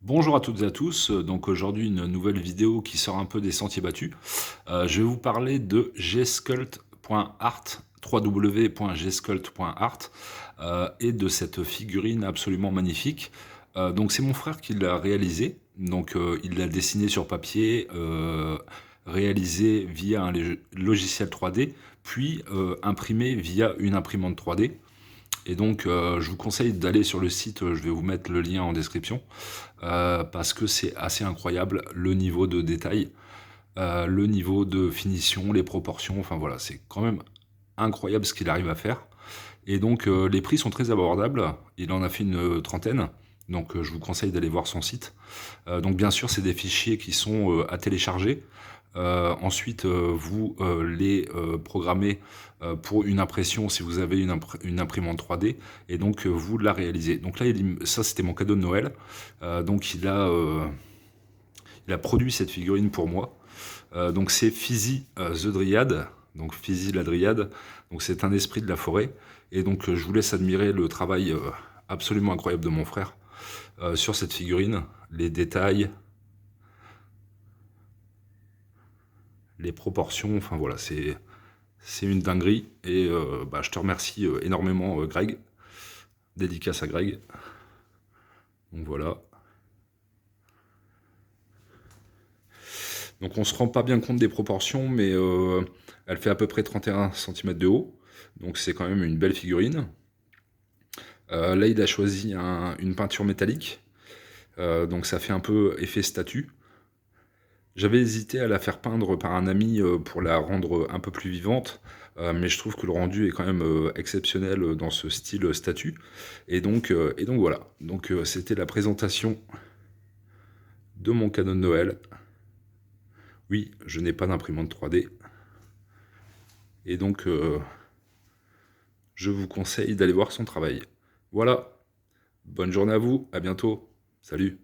Bonjour à toutes et à tous, donc aujourd'hui une nouvelle vidéo qui sort un peu des sentiers battus. Je vais vous parler de gsculpt.art, www.gsculpt.art, et de cette figurine absolument magnifique. Donc c'est mon frère qui l'a réalisé, donc il l'a dessiné sur papier, réalisé via un logiciel 3D, puis imprimé via une imprimante 3D. Et donc, je vous conseille d'aller sur le site, je vais vous mettre le lien en description, parce que c'est assez incroyable le niveau de détail, le niveau de finition, les proportions, enfin voilà, c'est quand même incroyable ce qu'il arrive à faire. Et donc, les prix sont très abordables, il en a fait une trentaine, donc je vous conseille d'aller voir son site. Donc bien sûr, c'est des fichiers qui sont à télécharger. Ensuite, vous les programmez pour une impression si vous avez une imprimante 3D, et donc vous la réalisez. Donc là, ça c'était mon cadeau de Noël. Donc il a produit cette figurine pour moi. Donc c'est Fizi the Dryad, donc Fizi la Dryade. Donc c'est un esprit de la forêt. Et donc je vous laisse admirer le travail absolument incroyable de mon frère sur cette figurine, les détails, les proportions, enfin voilà, c'est une dinguerie. Et bah, je te remercie énormément, Greg. Dédicace à Greg. Donc voilà. Donc on se rend pas bien compte des proportions, mais elle fait à peu près 31 cm de haut. Donc c'est quand même une belle figurine. Là, il a choisi une peinture métallique. Donc ça fait un peu effet statue. J'avais hésité à la faire peindre par un ami pour la rendre un peu plus vivante, mais je trouve que le rendu est quand même exceptionnel dans ce style statue. Et donc voilà. Donc c'était la présentation de mon cadeau de Noël. Oui, je n'ai pas d'imprimante 3D. Et donc je vous conseille d'aller voir son travail. Voilà. Bonne journée à vous. À bientôt. Salut.